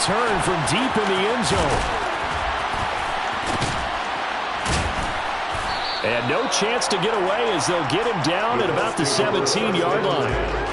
return from deep in the end zone. And no chance to get away as they'll get him down at about the 17-yard line.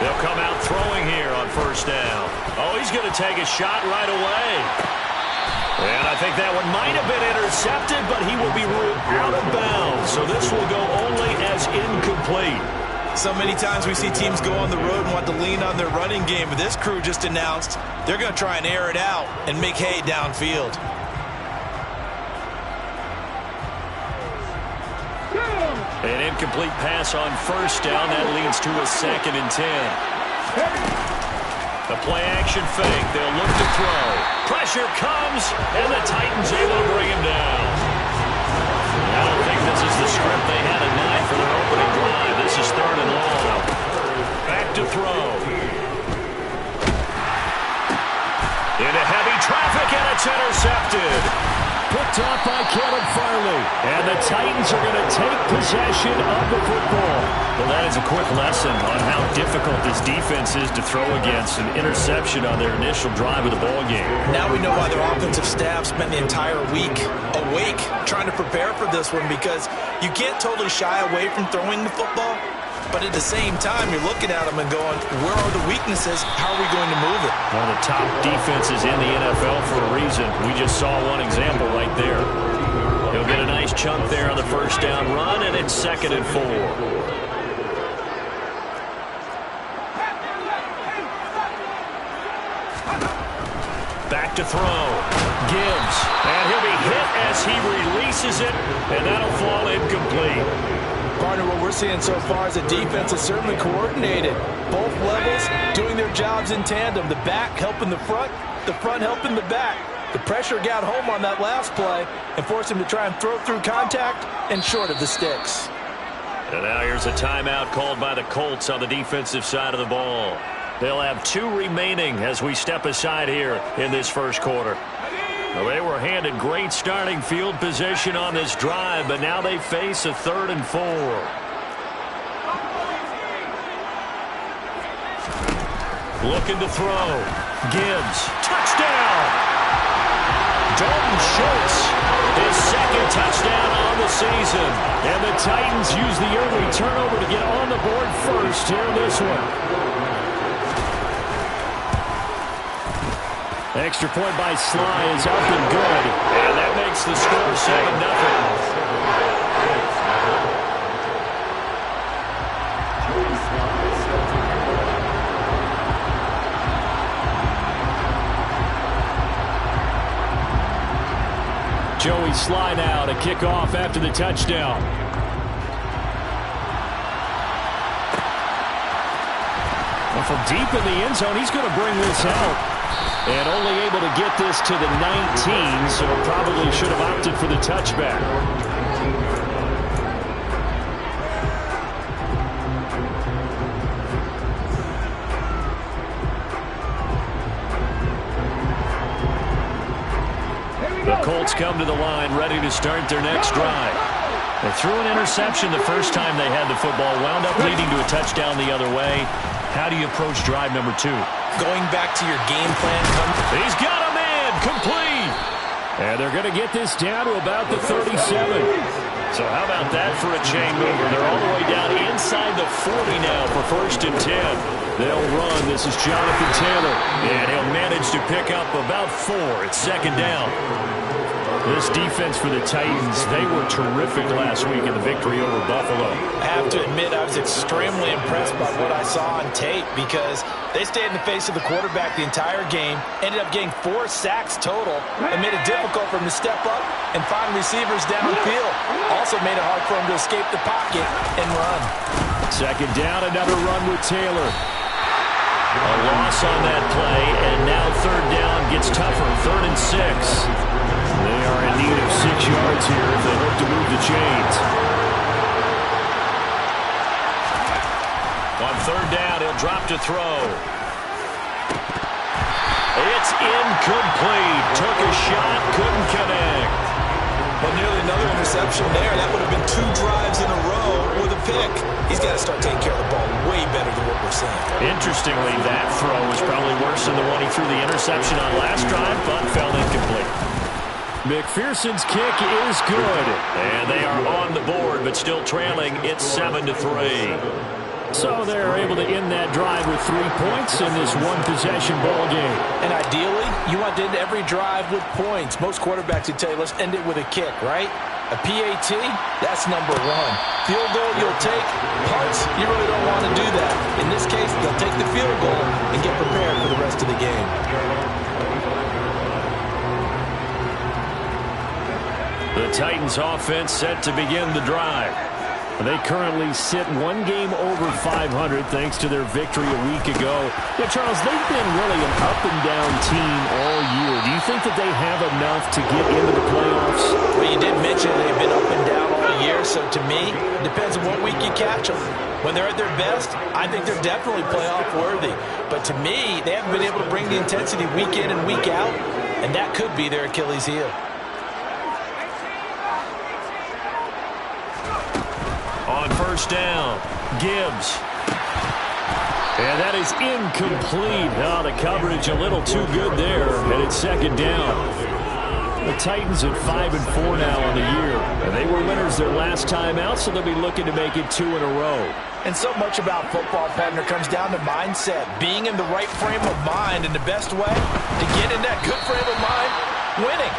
They'll come out throwing here on first down. Oh, he's going to take a shot right away. And I think that one might have been intercepted, but he will be ruled out of bounds. So this will go only as incomplete. So many times we see teams go on the road and want to lean on their running game, but this crew just announced they're going to try and air it out and make hay downfield. An incomplete pass on first down. That leads to a 2nd and 10. The play-action fake. They'll look to throw. Pressure comes, and the Titans able to bring him down. I don't think this is the script they had in mind for their opening drive. This is 3rd and long. Back to throw. Into heavy traffic, and it's intercepted. Picked off by Caleb Farley. And the Titans are going to take possession of the football. Well, that is a quick lesson on how difficult this defense is to throw against. An interception on their initial drive of the ball game. Now we know why their offensive staff spent the entire week awake trying to prepare for this one, because you can't totally shy away from throwing the football. But at the same time, you're looking at them and going, where are the weaknesses? How are we going to move it? One of the top defenses in the NFL for a reason. We just saw one example right there. He'll get a nice chunk there on the first down run, and it's 2nd and 4. Back to throw. Gibbs. And he'll be hit as he releases it, and that'll fall incomplete. Partner, what we're seeing so far is the defense is certainly coordinated. Both levels doing their jobs in tandem. The back helping the front helping the back. The pressure got home on that last play and forced him to try and throw through contact and short of the sticks. And now here's a timeout called by the Colts on the defensive side of the ball. They'll have 2 remaining as we step aside here in this first quarter. Well, they were handed great starting field position on this drive, but now they face a 3rd and 4. Looking to throw. Gibbs. Touchdown! Dalton Schultz, his 2nd touchdown on the season. And the Titans use the early turnover to get on the board first here in this one. Extra point by Sly is up and good. And that makes the score 7-0. Joey Sly now to kick off after the touchdown. Well, from deep in the end zone, he's going to bring this out. And only able to get this to the 19, so probably should have opted for the touchback. The Colts come to the line ready to start their next drive. They threw an interception the first time they had the football, wound up leading to a touchdown the other way. How do you approach drive number 2? Going back to your game plan. He's got a man complete. And they're going to get this down to about the 37. So how about that for a chain mover? They're all the way down inside the 40 now for 1st and 10. They'll run. This is Jonathan Taylor. And he'll manage to pick up about 4. It's 2nd down. This defense for the Titans, they were terrific last week in the victory over Buffalo. I have to admit, I was extremely impressed by what I saw on tape, because they stayed in the face of the quarterback the entire game, ended up getting 4 sacks total, and made it difficult for him to step up and find receivers downfield. Also made it hard for him to escape the pocket and run. 2nd down, another run with Taylor. A loss on that play, and now 3rd down gets tougher, 3rd and 6. They are in need of 6 yards here if they drop to throw. It's incomplete. Took a shot, couldn't connect. But nearly another interception there. That would have been 2 drives in a row with a pick. He's got to start taking care of the ball way better than what we're seeing. Interestingly, that throw was probably worse than the one he threw the interception on last drive, but fell incomplete. McPherson's kick is good. And they are on the board, but still trailing. It's 7-3. So they're able to end that drive with 3 points in this one-possession ball game. And ideally, you want to end every drive with points. Most quarterbacks would tell you, let's end it with a kick, right? A PAT, that's number 1. Field goal, you'll take. Punts, you really don't want to do that. In this case, they'll take the field goal and get prepared for the rest of the game. The Titans offense set to begin the drive. They currently sit 1 game over 500 thanks to their victory a week ago. Yeah, Charles, they've been really an up-and-down team all year. Do you think that they have enough to get into the playoffs? Well, you did mention they've been up and down all year, so to me, it depends on what week you catch them. When they're at their best, I think they're definitely playoff worthy. But to me, they haven't been able to bring the intensity week in and week out, and that could be their Achilles heel. On first down, Gibbs. And that is incomplete. Oh, the coverage a little too good there, and it's second down. The Titans at 5-4 now on the year. And they were winners their last time out, so they'll be looking to make it 2 in a row. And so much about football, partner, comes down to mindset. Being in the right frame of mind, and the best way to get in that good frame of mind, winning.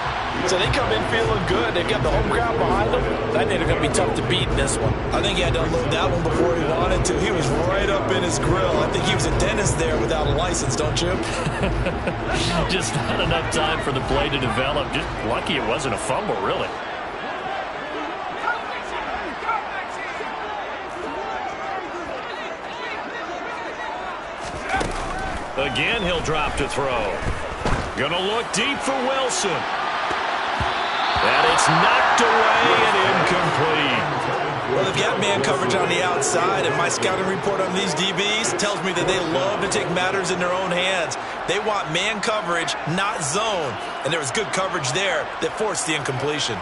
So they come in feeling good. They've got the home crowd behind them. I think they're going to be tough to beat in this one. I think he had to unload that one before he wanted to. He was right up in his grill. I think he was a dentist there without a license, don't you? Just not enough time for the play to develop. Just lucky it wasn't a fumble, really. Again, he'll drop to throw. Gonna look deep for Wilson. And it's knocked away and incomplete. Well, they've got man coverage on the outside, and my scouting report on these DBs tells me that they love to take matters in their own hands. They want man coverage, not zone. And there was good coverage there that forced the incompletion.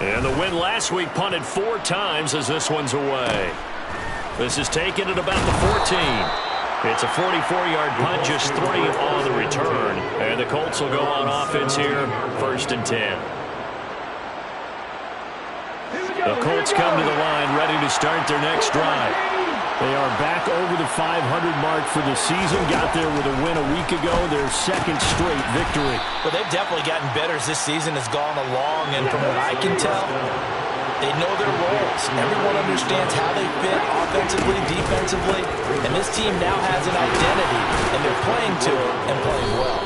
And the win last week punted 4 times as this one's away. This is taken at about the 14. It's a 44-yard punt, just 3 on the return. And the Colts will go on offense here, 1st and 10. The Colts come to the line, ready to start their next drive. They are back over the 500 mark for the season. Got there with a win a week ago, their 2nd straight victory. Well, they've definitely gotten better as this season has gone along. And from what I can tell, they know their roles. Everyone understands how they fit offensively, defensively. And this team now has an identity, and they're playing to it and playing well.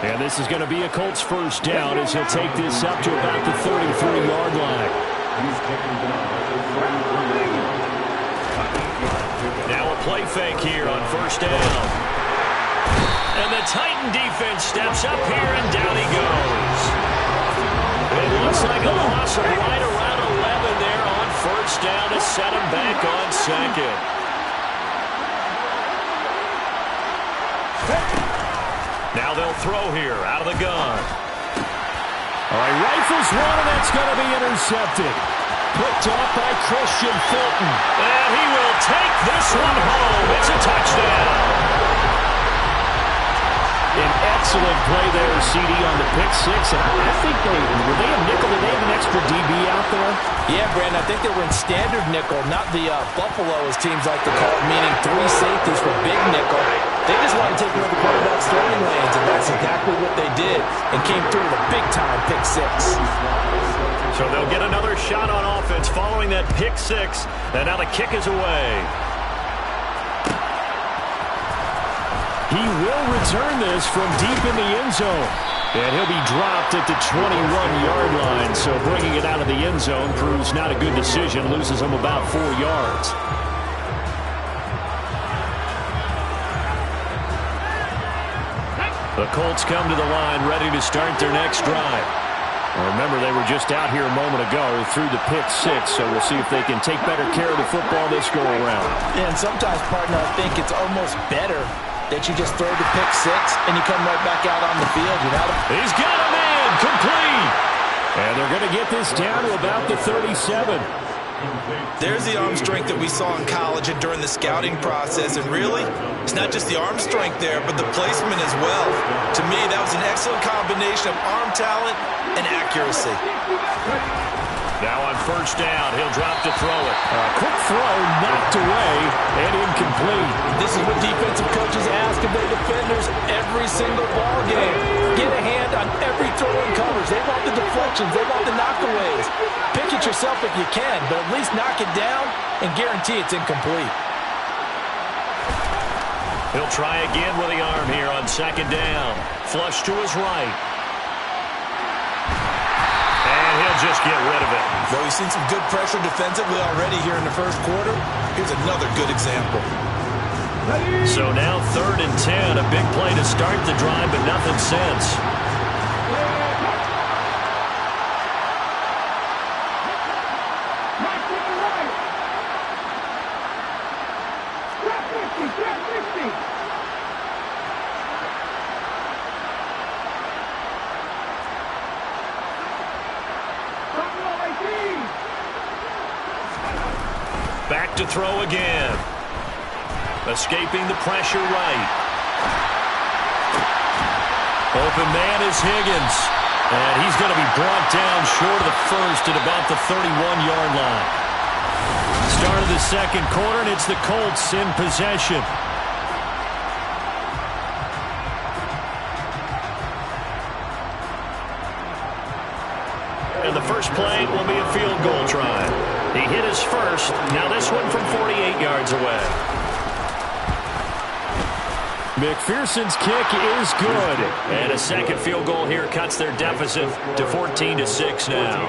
And this is going to be a Colts first down as he'll take this up to about the 33-yard line. Now a play fake here on first down. And the Titan defense steps up here, and down he goes. It looks like a loss of right around 11 there on first down to set him back on 2nd. Now they'll throw here out of the gun. All right, rifles one, and that's going to be intercepted. Picked up by Christian Fulton. And he will take this one home. It's a touchdown. An excellent play there, CD, on the pick 6. And I think were they a nickel? Did they have an extra DB out there? Yeah, Brandon, I think they were in standard nickel, not the Buffalo, as teams like to call it, meaning 3 safeties for big nickel. They just wanted to take away the quarterback's throwing lanes, and that's exactly what they did, and came through with a big-time pick 6. So they'll get another shot on offense following that pick 6, and now the kick is away. He will return this from deep in the end zone. And he'll be dropped at the 21-yard line. So bringing it out of the end zone proves not a good decision. Loses him about 4 yards. The Colts come to the line ready to start their next drive. Remember, they were just out here a moment ago through the pick six, so we'll see if they can take better care of the football this go-around. Yeah, and sometimes, partner, I think it's almost better that you just throw the pick six and you come right back out on the field. You know? He's got a man complete. And they're going to get this down to about the 37. There's the arm strength that we saw in college and during the scouting process. And really, it's not just the arm strength there, but the placement as well. To me, that was an excellent combination of arm talent and accuracy. Now on first down, he'll drop to throw it. A quick throw, knocked away, and incomplete. This is what defensive coaches ask of their defenders every single ball game. Get a hand on every throw in coverage. They want the deflections. They want the knockaways. Pick it yourself if you can, but at least knock it down and guarantee it's incomplete. He'll try again with the arm here on second down. Flush to his right. And he'll just get rid of it. Though he's seen some good pressure defensively already here in the first quarter, here's another good example. So now 3rd and 10. A big play to start the drive, but nothing since. Back to throw again. Escaping the pressure right. Open man is Higgins. And he's going to be brought down short of the first at about the 31-yard line. Start of the second quarter, and it's the Colts in possession. And the first play will be a field goal try. He hit his first. Now this one from 48 yards away. McPherson's kick is good. And a second field goal here cuts their deficit to 14-6 now.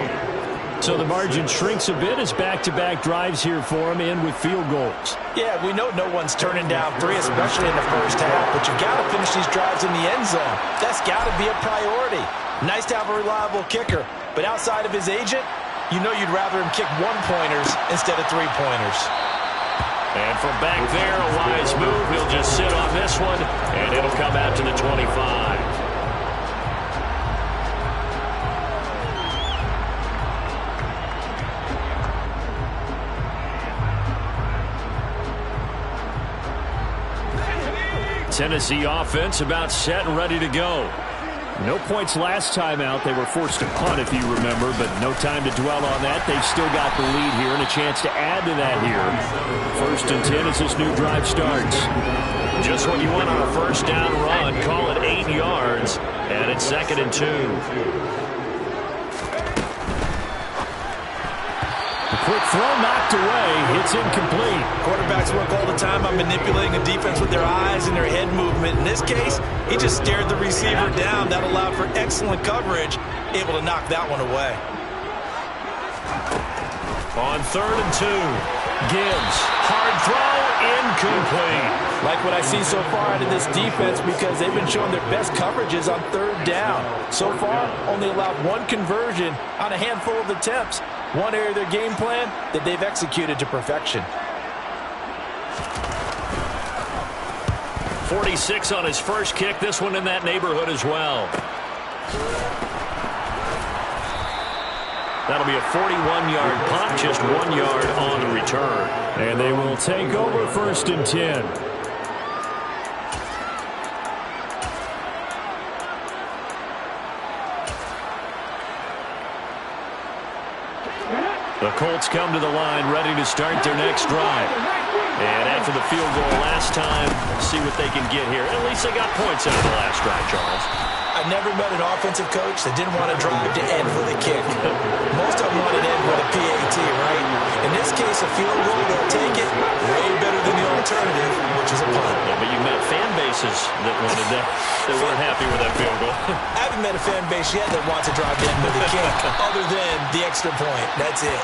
So the margin shrinks a bit as back-to-back drives here for him in with field goals. Yeah, we know no one's turning down 3, especially in the first half, but you've got to finish these drives in the end zone. That's got to be a priority. Nice to have a reliable kicker, but outside of his agent, you know you'd rather him kick 1-pointers instead of 3-pointers. And from back there, a wise move. He'll just sit on this one, and it'll come out to the 25. Tennessee offense about set and ready to go. No points last time out. They were forced to punt, if you remember, but no time to dwell on that. They've still got the lead here and a chance to add to that here. 1st and 10 as this new drive starts. Just what you want on a first down run. Call it 8 yards, and it's 2nd and 2. Quick throw knocked away. It's incomplete. Quarterbacks work all the time on manipulating a defense with their eyes and their head movement. In this case, he just stared the receiver down. That allowed for excellent coverage, able to knock that one away. On 3rd and 2, Gibbs. Hard throw, incomplete. Like what I see so far out of this defense because they've been showing their best coverages on 3rd down. So far, only allowed 1 conversion on a handful of attempts. One area of their game plan that they've executed to perfection. 46 on his first kick. This one in that neighborhood as well. That'll be a 41-yard punt, just 1 yard on the return. And they will take over 1st and 10. The Colts come to the line ready to start their next drive. And after the field goal last time, see what they can get here. At least they got points out of the last drive, Charles. I've never met an offensive coach that didn't want to drive to end with a kick. Most of them want to end with a PAT, right? In this case, a field goal, they'll take it way better than the alternative, which is a punt. Yeah, but you met fan bases that wanted that, that weren't happy with that field goal. I haven't met a fan base yet that wants to drive to end with a kick, other than the extra point. That's it.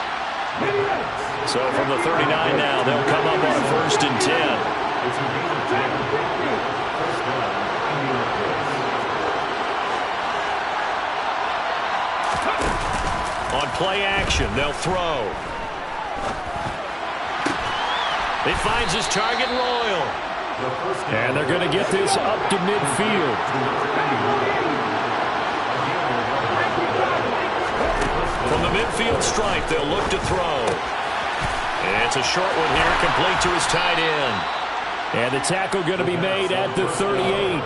So from the 39 now, they'll come up on 1st and 10. On play action, they'll throw. He finds his target, Royal. And they're going to get this up to midfield. From the midfield stripe, they'll look to throw. And it's a short one here, complete to his tight end. And the tackle going to be made at the 38.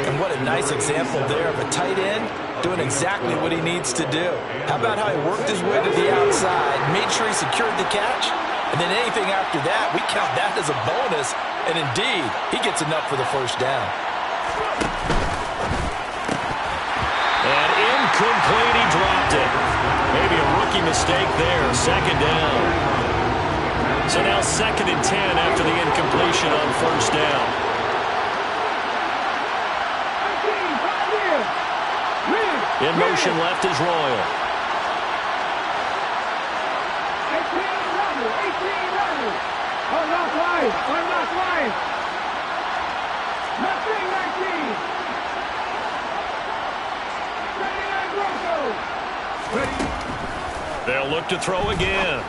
And what a nice example there of a tight end doing exactly what he needs to do. How about how he worked his way to the outside, made sure he secured the catch, and then anything after that, we count that as a bonus. And indeed, he gets enough for the first down. And incomplete, he dropped it. Maybe a rookie mistake there, second down. So now 2nd and 10 after the incompletion on first down. In motion left is Royal. 18. They'll look to throw again.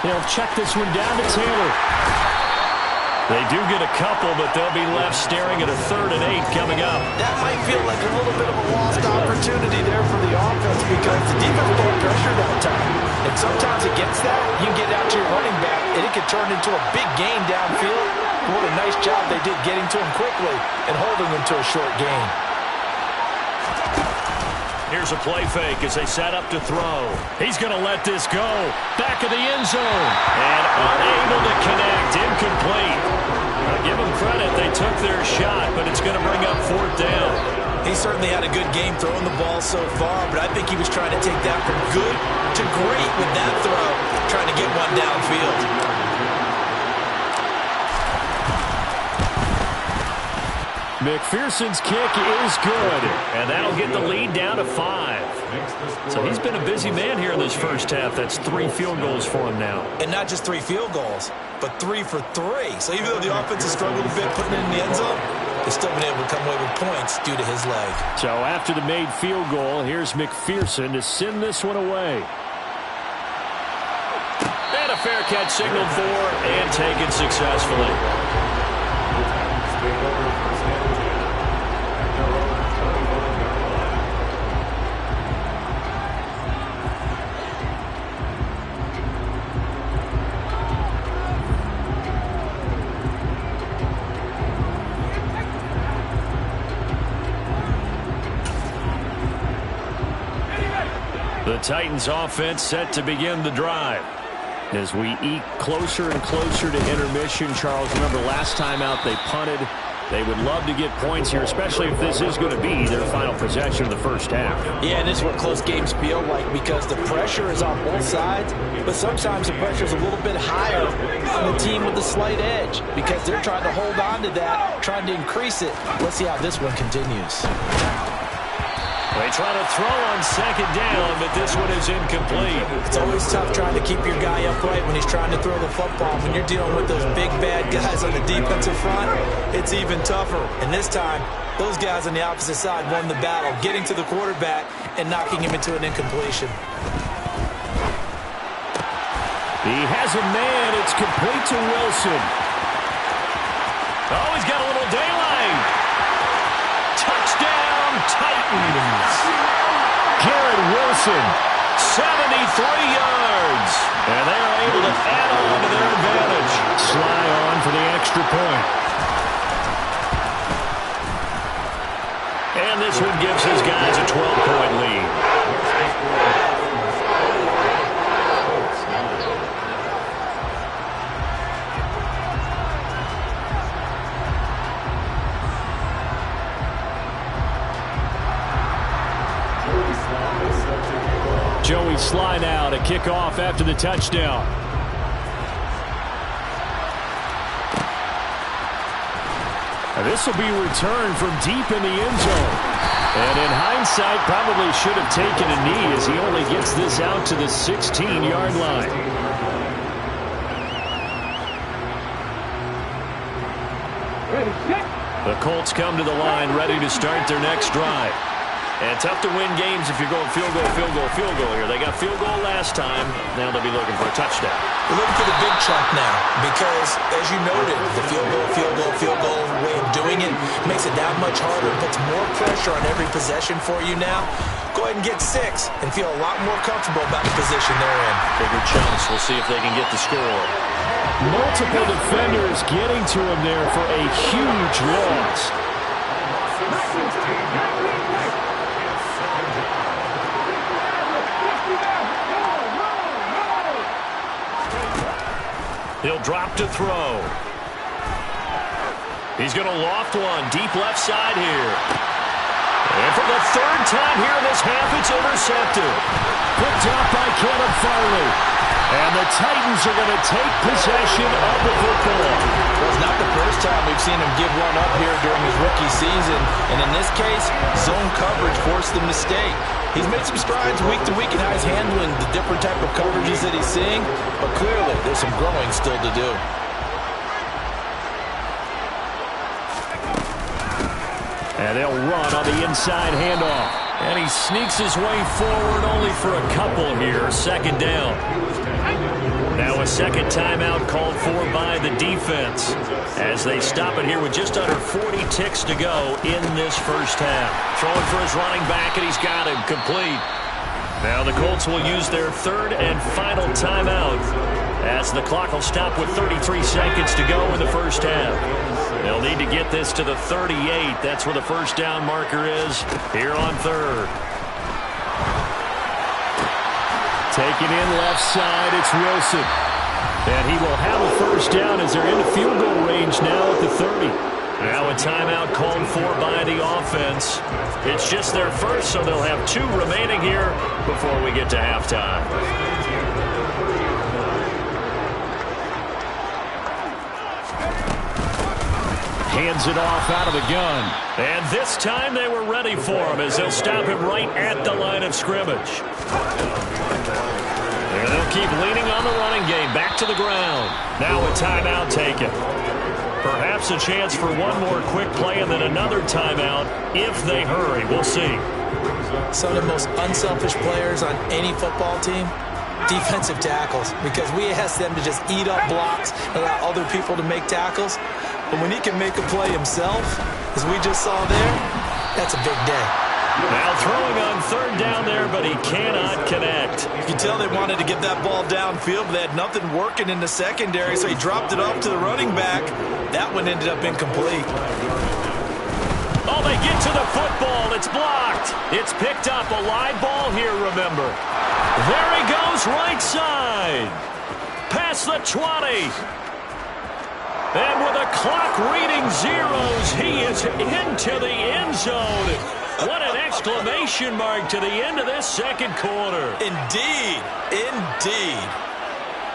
They'll check this one down to Taylor. They do get a couple, but they'll be left staring at a 3rd and 8 coming up. That might feel like a little bit of a lost opportunity there for the offense because the defense brought pressure that time. And sometimes against that, you get out to your running back, and it can turn into a big gain downfield. What a nice job they did getting to him quickly and holding him to a short gain. Here's a play fake as they set up to throw. He's going to let this go. Back of the end zone. And unable to connect. Incomplete. Now give them credit. They took their shot, but it's going to bring up 4th down. He certainly had a good game throwing the ball so far, but I think he was trying to take that from good to great with that throw, trying to get one downfield. McPherson's kick is good. And that'll get the lead down to 5. So he's been a busy man here in this first half. That's 3 field goals for him now. And not just 3 field goals, but 3 for 3. So even though the offense has struggled a bit putting it in the end zone, they've still been able to come away with points due to his leg. So after the made field goal, here's McPherson to send this one away. And a fair catch signaled for and taken successfully. The Titans offense set to begin the drive. As we eke closer and closer to intermission, Charles, remember last time out they punted. They would love to get points here, especially if this is going to be their final possession of the first half. Yeah, and this is what close games feel like because the pressure is on both sides, but sometimes the pressure is a little bit higher on the team with the slight edge because they're trying to hold on to that, trying to increase it. Let's see how this one continues. They try to throw on second down, but this one is incomplete. It's always tough trying to keep your guy upright when he's trying to throw the football. When you're dealing with those big, bad guys on the defensive front, it's even tougher. And this time, those guys on the opposite side won the battle, getting to the quarterback and knocking him into an incompletion. He has a man. It's complete to Wilson. Oh, he's got a little daylight. Touchdown, Titans. Garrett Wilson, 73 yards. And they are able to add on to their advantage. Sly on for the extra point. And this one gives his guys a 12-point lead. Joey Sly now to kick off after the touchdown. And this will be returned from deep in the end zone. And in hindsight, probably should have taken a knee as he only gets this out to the 16-yard line. The Colts come to the line ready to start their next drive. And tough to win games if you're going field goal, field goal, field goal here. They got field goal last time. Now they'll be looking for a touchdown. We're looking for the big chunk now because, as you noted, the field goal way of doing it makes it that much harder and puts more pressure on every possession for you now. Go ahead and get 6 and feel a lot more comfortable about the position they're in. Bigger chunks. We'll see if they can get the score. Multiple defenders getting to him there for a huge loss. He'll drop to throw. He's going to loft one deep left side here. And for the third time here in this half, it's intercepted. Picked up by Caleb Farley. And the Titans are going to take possession of the football. Well, it's not the first time we've seen him give one up here during his rookie season. And in this case, zone coverage forced the mistake. He's made some strides week to week in how he's handling the different type of coverages that he's seeing. But clearly, there's some growing still to do. And they'll run on the inside handoff. And he sneaks his way forward only for a couple here. Second down. Now a second timeout called for by the defense as they stop it here with just under 40 ticks to go in this first half. Throwing for his running back, and he's got him complete. Now the Colts will use their third and final timeout as the clock will stop with 33 seconds to go in the first half. They'll need to get this to the 38. That's where the first down marker is here on third. Taking in left side, it's Wilson. And he will have a first down as they're in the field goal range now at the 30. Now a timeout called for by the offense. It's just their first, so they'll have 2 remaining here before we get to halftime. Hands it off out of the gun. And this time they were ready for him as they'll stop him right at the line of scrimmage. And they'll keep leaning on the running game. Back to the ground. Now a timeout taken. Perhaps a chance for one more quick play and then another timeout if they hurry. We'll see. Some of the most unselfish players on any football team, defensive tackles, because we ask them to just eat up blocks and allow other people to make tackles. But when he can make a play himself, as we just saw there, that's a big day. Now throwing on third down there, but he cannot connect. You can tell they wanted to get that ball downfield, but they had nothing working in the secondary, so he dropped it off to the running back. That one ended up incomplete. Oh, they get to the football. It's blocked. It's picked up. A live ball here, remember. There he goes, right side. Past the 20. And with the clock reading zeros, he is into the end zone. What an exclamation mark to the end of this second quarter. Indeed. Indeed.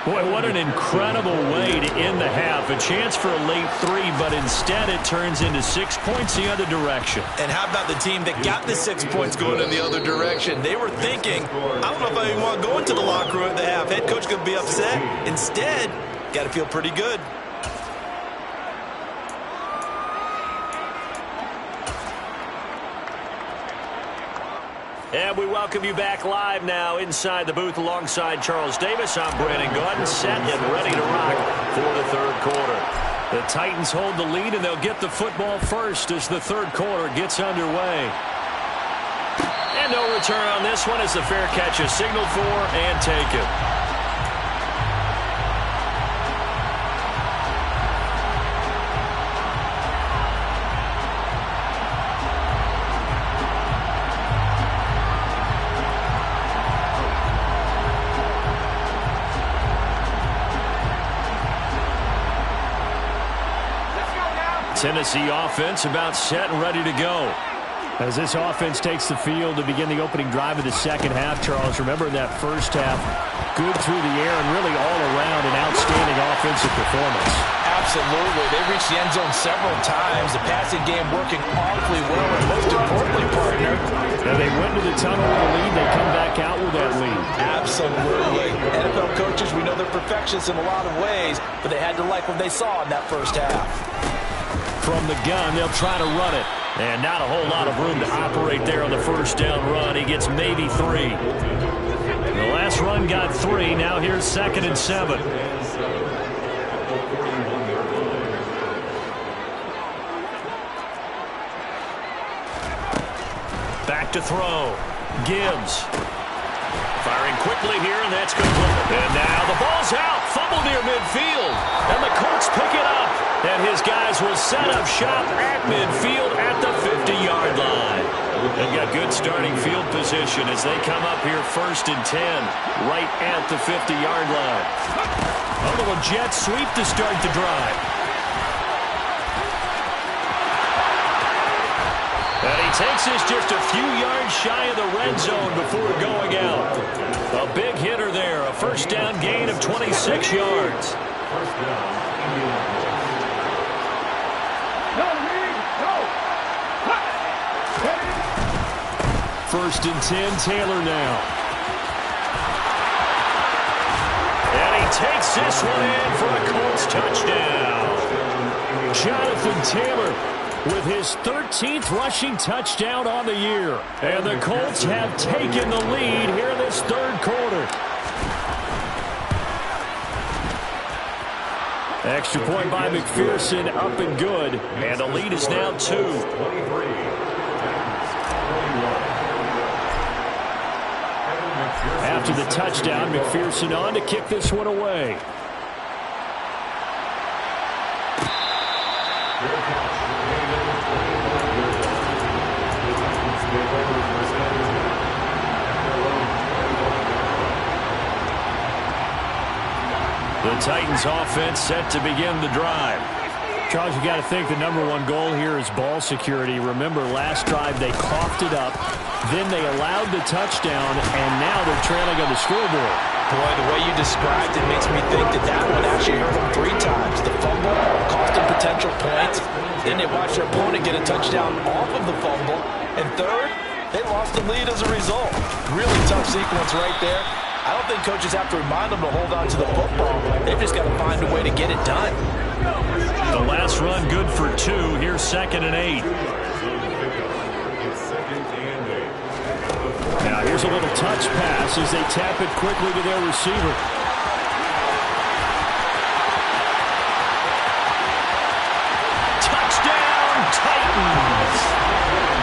Boy, what an incredible way to end the half. A chance for a late 3, but instead it turns into 6 points the other direction. And how about the team that got the 6 points going in the other direction? They were thinking, I don't know if I even want to go into the locker room at the half. Head coach going to be upset. Instead, got to feel pretty good. And we welcome you back live now inside the booth alongside Charles Davis. I'm Brandon Gordon, set and ready to rock for the third quarter. The Titans hold the lead, and they'll get the football first as the third quarter gets underway. And no return on this one as the fair catch is signaled for and taken. Tennessee offense about set and ready to go. As this offense takes the field to begin the opening drive of the second half, Charles, remember in that first half, good through the air and really all around an outstanding offensive performance. Absolutely. They reached the end zone several times. The passing game working awfully well, and most importantly, partner. And they went to the tunnel with a lead. They come back out with that lead. Absolutely. NFL coaches, we know they're perfectionists in a lot of ways, but they had to like what they saw in that first half. From the gun, they'll try to run it. And not a whole lot of room to operate there on the first down run. He gets maybe 3. The last run got 3. Now here's 2nd and 7. Back to throw. Gibbs. Firing quickly here, and that's complete. And now the ball's out. Fumble near midfield. And the Colts pick it up. And his guys will set up shop at midfield at the 50-yard line. They've got good starting field position as they come up here 1st and 10, right at the 50-yard line. A little jet sweep to start the drive. And he takes this just a few yards shy of the red zone before going out. A big hitter there, a first down gain of 26 yards. First and 10, Taylor now. And he takes this one in for a Colts touchdown. Jonathan Taylor with his 13th rushing touchdown on the year. And the Colts have taken the lead here in this 3rd quarter. Extra point by McPherson, up and good. And the lead is now 2. After the touchdown, McPherson on to kick this one away. The Titans offense set to begin the drive. Charles, you got to think the #1 goal here is ball security. Remember, last drive they coughed it up, then they allowed the touchdown, and now they're trailing on the scoreboard. Boy, the way you described it makes me think that one actually hurt them 3 times. The fumble cost them potential points. Then they watched their opponent get a touchdown off of the fumble. And third, they lost the lead as a result. Really tough sequence right there. I don't think coaches have to remind them to hold on to the football. They've just got to find a way to get it done. The last run good for 2. Here's 2nd and 8. Now here's a little touch pass as they tap it quickly to their receiver. Touchdown, Titans!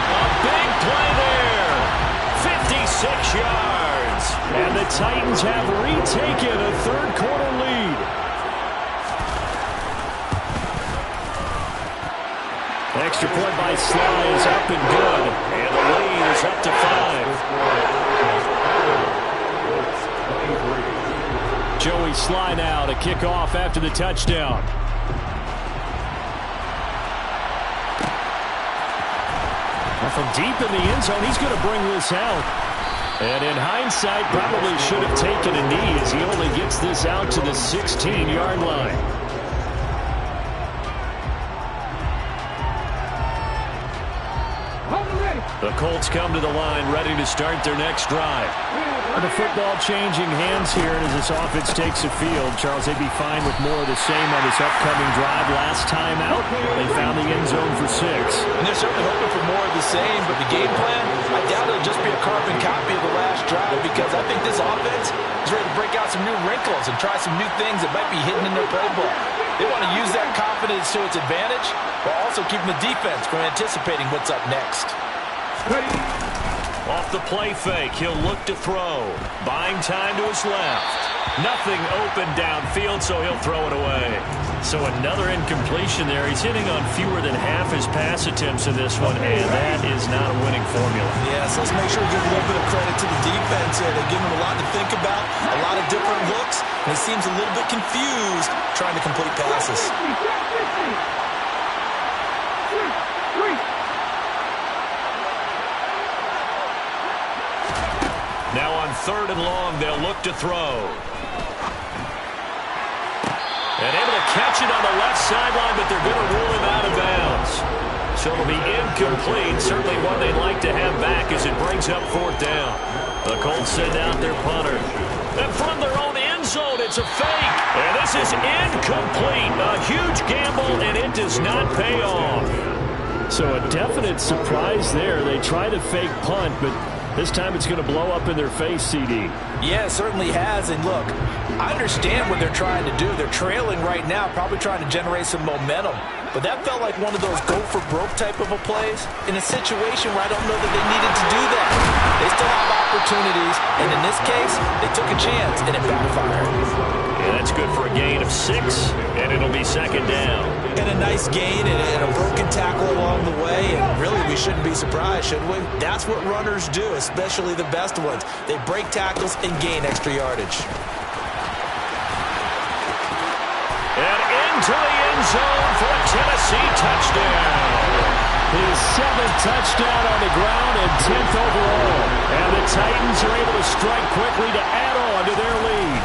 A big play there. 56 yards. And the Titans have retaken a 3rd quarter lead. Extra point by Sly is up and good. And the lead is up to 5. Joey Sly now to kick off after the touchdown. And from deep in the end zone, he's going to bring this out. And in hindsight, probably should have taken a knee as he only gets this out to the 16-yard line. The Colts come to the line ready to start their next drive. The football changing hands here as this offense takes the field. Charles, they'd be fine with more of the same on this upcoming drive. Last time out, they found the end zone for 6. And they're certainly hoping for more of the same, but the game plan, I doubt it'll just be a carbon copy of the last drive because I think this offense is ready to break out some new wrinkles and try some new things that might be hidden in their playbook. They want to use that confidence to its advantage while also keeping the defense from anticipating what's up next. Off the play fake, he'll look to throw. Buying time to his left. Nothing open downfield, so he'll throw it away. So another incompletion there. He's hitting on fewer than half his pass attempts in this one, and that is not a winning formula. Yes, let's make sure we give a little bit of credit to the defense here. They give him a lot to think about, a lot of different looks, and he seems a little bit confused trying to complete passes. Now on 3rd and long, they'll look to throw. And able to catch it on the left sideline, but they're going to rule him out of bounds. So it'll be incomplete. Certainly one they'd like to have back as it brings up 4th down. The Colts send out their punter. And from their own end zone, it's a fake. And this is incomplete. A huge gamble, and it does not pay off. So a definite surprise there. They try to fake punt, but this time it's going to blow up in their face, CD. Yeah, it certainly has. And look, I understand what they're trying to do. They're trailing right now, probably trying to generate some momentum. But that felt like one of those go-for-broke type of a plays in a situation where I don't know that they needed to do that. They still have opportunities, and in this case, they took a chance, and it backfired. Yeah, that's good for a gain of 6, and it'll be second down. And a nice gain and a broken tackle along the way, and really we shouldn't be surprised, should we? That's what runners do, especially the best ones. They break tackles and gain extra yardage. And into the end zone for a Tennessee touchdown. His 7th touchdown on the ground and 10th overall. And the Titans are able to strike quickly to add on to their lead.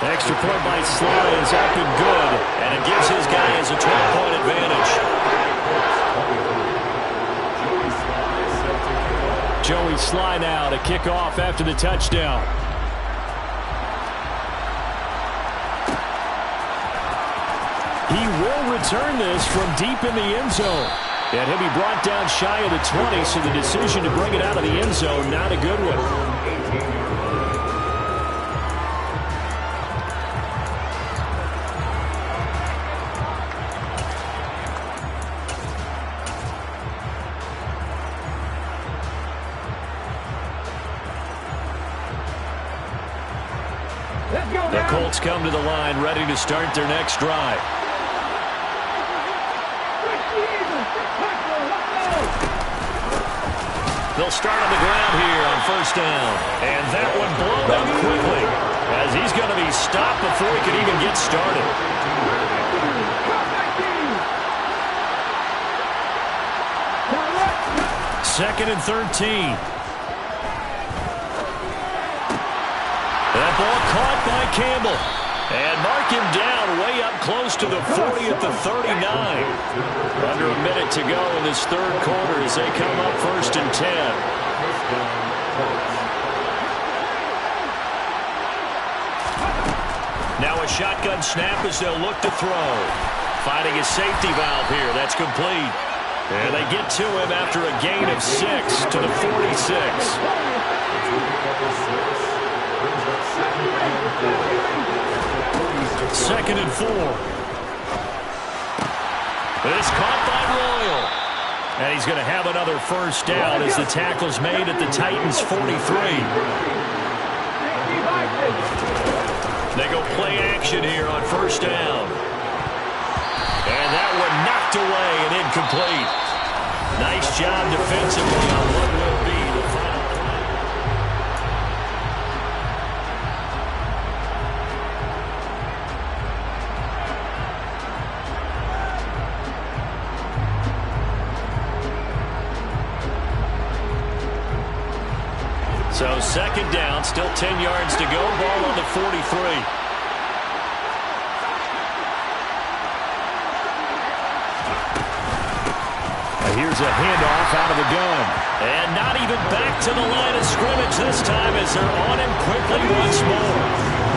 The extra point by Sly is up and good. And it gives his guys a 12-point advantage. Joey Sly now to kick off after the touchdown. He will return this from deep in the end zone. And he'll be brought down shy of the 20, so the decision to bring it out of the end zone, not a good one. The Colts come to the line, ready to start their next drive. They'll start on the ground here on first down. And that one blown up quickly as he's going to be stopped before he could even get started. Second and 13. That ball caught by Campbell. And mark him down way up close to the 40 at the 39. Under a minute to go in this third quarter as they come up first and 10. Now a shotgun snap as they'll look to throw. Finding a safety valve here. That's complete. And they get to him after a gain of 6 to the 46. Second and 4. This caught by Royal. And he's going to have another first down as the tackle's made at the Titans' 43. They go play action here on first down. And that one knocked away and incomplete. Nice job defensively on what will be the final play. So second down, still 10 yards to go. Ball on the 43. Here's a handoff out of the gun. And not even back to the line of scrimmage this time as they're on him quickly once more.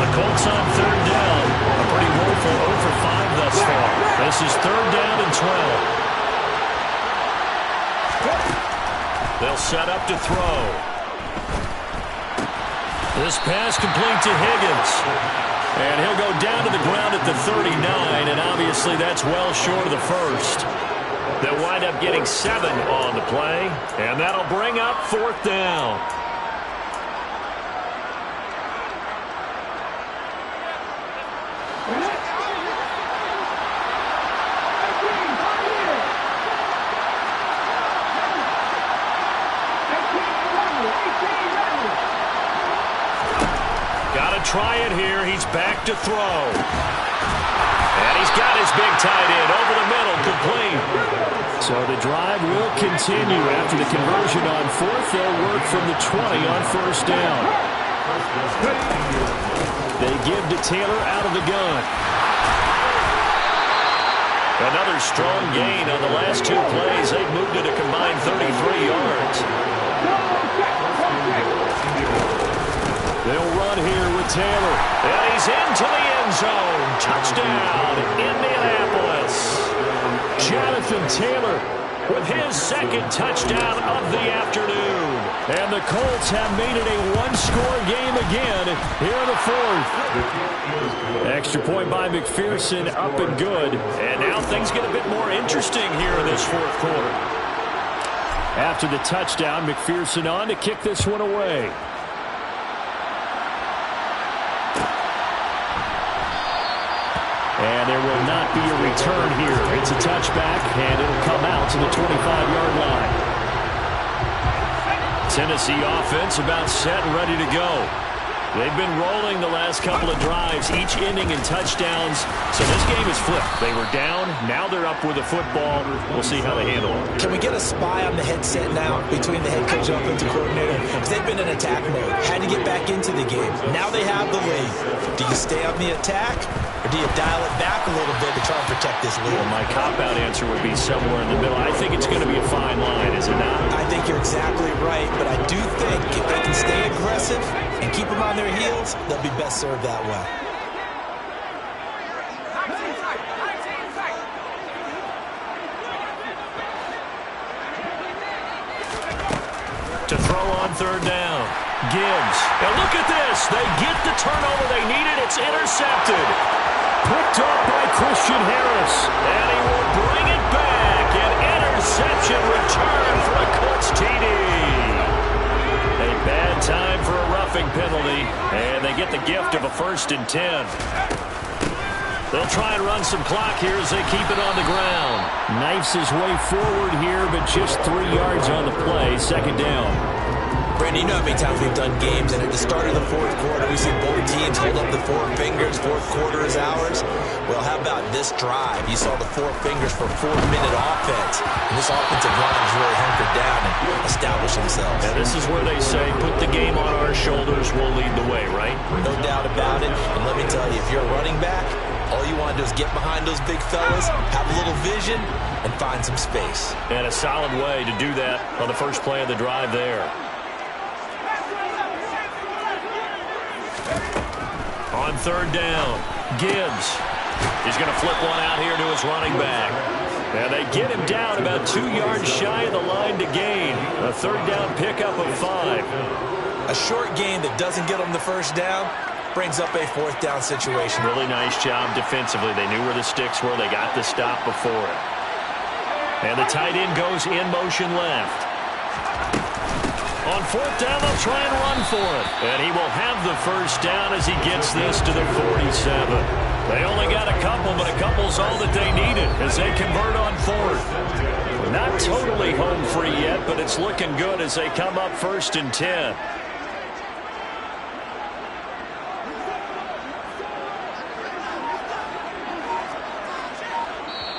The Colts on third down. A pretty woeful 0 for 5 thus far. This is third down and 12. They'll set up to throw. This pass complete to Higgins. And he'll go down to the ground at the 39, and obviously that's well short of the first. They'll wind up getting 7 on the play, and that'll bring up fourth down. Got to try it here. He's back to throw. And he's got his big tight end over the middle, complete. So the drive will continue after the conversion on fourth. They'll work from the 20 on first down. They give to Taylor out of the gun. Another strong gain on the last 2 plays. They've moved it a combined 33 yards. They'll run here with Taylor. And he's into the end zone. Touchdown, Indianapolis. Jonathan Taylor with his second touchdown of the afternoon. And the Colts have made it a one-score game again here in the fourth. Extra point by McPherson, up and good. And now things get a bit more interesting here in this fourth quarter. After the touchdown, McPherson on to kick this one away. And there will not be a return here. It's a touchback, and it'll come out to the 25-yard line. Tennessee offense about set and ready to go. They've been rolling the last couple of drives, each ending in touchdowns. So this game is flipped. They were down. Now they're up with the football. We'll see how they handle it. Can we get a spy on the headset now between the head coach and offensive coordinator? Because they've been in attack mode. Had to get back into the game. Now they have the lead. Do you stay on the attack, or do you dial it back a little bit to try and protect this lead? Well, my cop-out answer would be somewhere in the middle. I think it's going to be a fine line, is it not? I think you're exactly right, but I do think if they can stay aggressive and keep them on their heels, they'll be best served that way. To throw on third down. Gibbs. And look at this. They get the turnover they needed. It's intercepted. Picked up by Christian Harris. And he will bring it back. An interception return for a Colts TD. A bad time for a roughing penalty. And they get the gift of a 1st and 10. They'll try and run some clock here as they keep it on the ground. Knifes his way forward here, but just 3 yards on the play. 2nd down. Brandon, you know how many times we've done games, and at the start of the fourth quarter, we see both teams hold up the 4 fingers. Fourth quarter is ours. Well, how about this drive? You saw the 4 fingers for 4-minute offense. And this offensive line has really hunkered down and established themselves. And this is where they say, put the game on our shoulders, we'll lead the way, right? No doubt about it. And let me tell you, if you're a running back, all you want to do is get behind those big fellas, have a little vision, and find some space. And a solid way to do that on the first play of the drive there. On 3rd down, Gibbs. He's going to flip one out here to his running back. And they get him down about 2 yards shy of the line to gain. A 3rd down pickup of 5. A short gain that doesn't get them the 1st down brings up a 4th down situation. Really nice job defensively. They knew where the sticks were. They got the stop before it. And the tight end goes in motion left. On 4th down, they'll try and run for it. And he will have the 1st down as he gets this to the 47. They only got a couple, but a couple's all that they needed as they convert on 4th. Not totally home free yet, but it's looking good as they come up 1st and 10.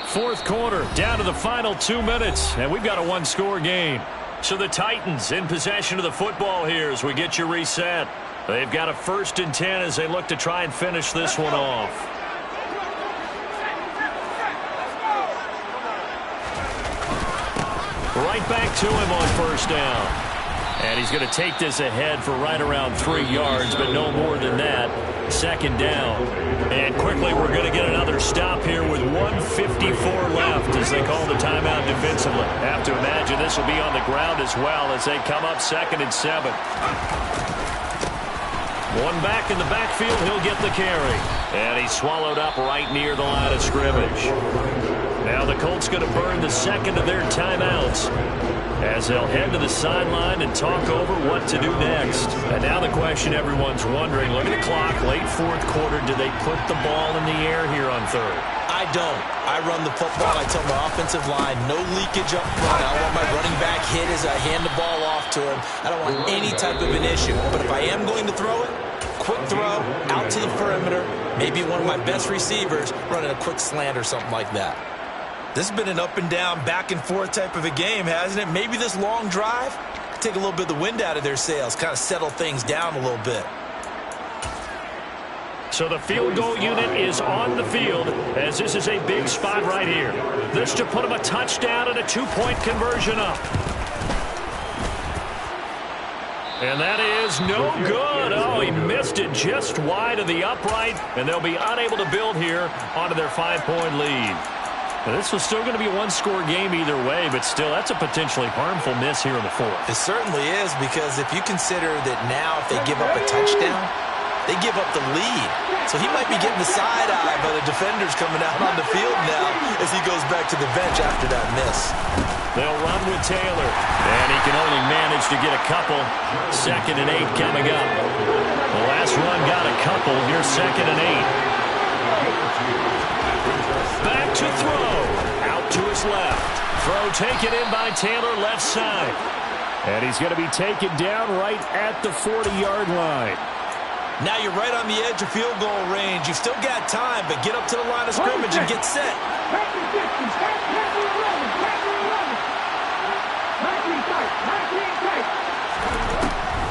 Fourth quarter, down to the final 2 minutes, and we've got a one-score game. So the Titans in possession of the football here as we get you reset. They've got a 1st and 10 as they look to try and finish this one off. Right back to him on 1st down. And he's going to take this ahead for right around 3 yards, but no more than that. 2nd down. And quickly we're going to get another stop here with 1:54 left as they call the timeout defensively. Have to imagine this will be on the ground as well as they come up 2nd and 7. One back in the backfield, he'll get the carry. And he's swallowed up right near the line of scrimmage. Now the Colts going to burn the 2nd of their timeouts as they'll head to the sideline and talk over what to do next. And now the question everyone's wondering, look at the clock, late 4th quarter, do they put the ball in the air here on 3rd? I don't. I run the football. I tell my offensive line, no leakage up front. I want my running back hit as I hand the ball off to him. I don't want any type of an issue. But if I am going to throw it, quick throw, out to the perimeter, maybe one of my best receivers running a quick slant or something like that. This has been an up and down, back and forth type of a game, hasn't it? Maybe this long drive could take a little bit of the wind out of their sails, kind of settle things down a little bit. So the field goal unit is on the field as this is a big spot right here. This to put them a touchdown and a 2-point conversion up. And that is no good. Oh, he missed it just wide of the upright, and they'll be unable to build here onto their 5-point lead. This was still going to be a one-score game either way, but still, that's a potentially harmful miss here in the fourth. It certainly is, because if you consider that now if they give up a touchdown, they give up the lead. So he might be getting the side eye by the defenders coming out on the field now as he goes back to the bench after that miss. They'll run with Taylor, and he can only manage to get a couple. 2nd and 8 coming up. The last run got a couple. Here's 2nd and 8. Back to throw. Out to his left. Throw taken in by Taylor, left side. And he's going to be taken down right at the 40-yard line. Now you're right on the edge of field goal range. You've still got time, but get up to the line of scrimmage and get set.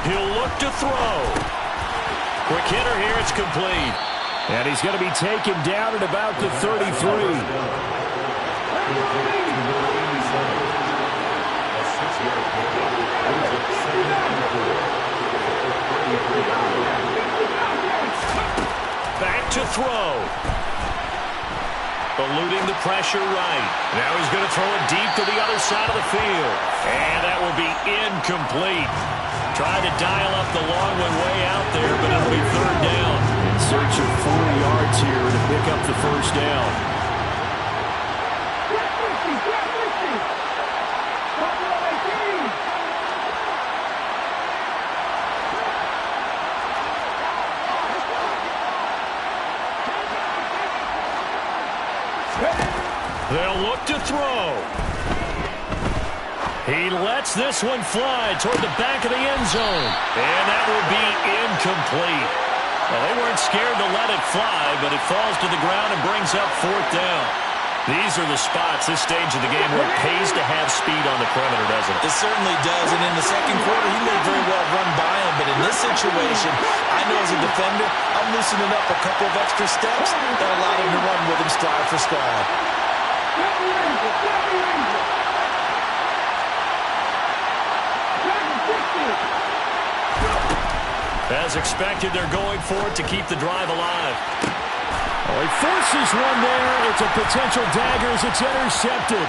He'll look to throw. Quick hitter here. It's complete. And he's going to be taken down at about the 33. Back to throw. Eluding the pressure right. Now he's going to throw it deep to the other side of the field. And that will be incomplete. Tried to dial up the long one way out there, but it'll be 3rd down. In search of 4 yards here to pick up the first down. They'll look to throw. He lets this one fly toward the back of the end zone. And that will be incomplete. Well, they weren't scared to let it fly, but it falls to the ground and brings up 4th down. These are the spots, this stage of the game, where it pays to have speed on the perimeter, doesn't it? It certainly does, and in the second quarter, he may very well run by him, but in this situation, I know as a defender, I'm loosening up a couple of extra steps that allow him to run with him stride for stride. As expected, they're going for it to keep the drive alive. Oh, he forces one there. It's a potential dagger as it's intercepted.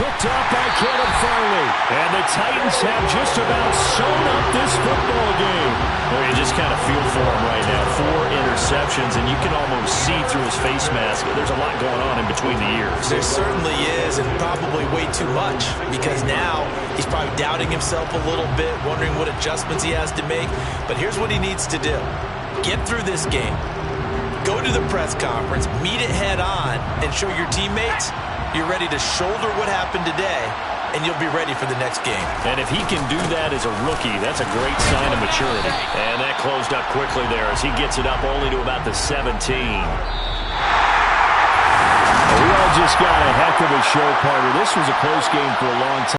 Picked up by Caleb Farley. And the Titans have just about sewn up this football game. Well, you just kind of feel for him right now. 4 interceptions, and you can almost see through his face mask. There's a lot going on in between the ears. There certainly is, and probably way too much, because now he's probably doubting himself a little bit, wondering what adjustments he has to make. But here's what he needs to do. Get through this game. Go to the press conference, meet it head on, and show your teammates you're ready to shoulder what happened today, and you'll be ready for the next game. And if he can do that as a rookie, that's a great sign of maturity. And that closed up quickly there as he gets it up only to about the 17. We all just got a heck of a show, partner. This was a close game for a long time.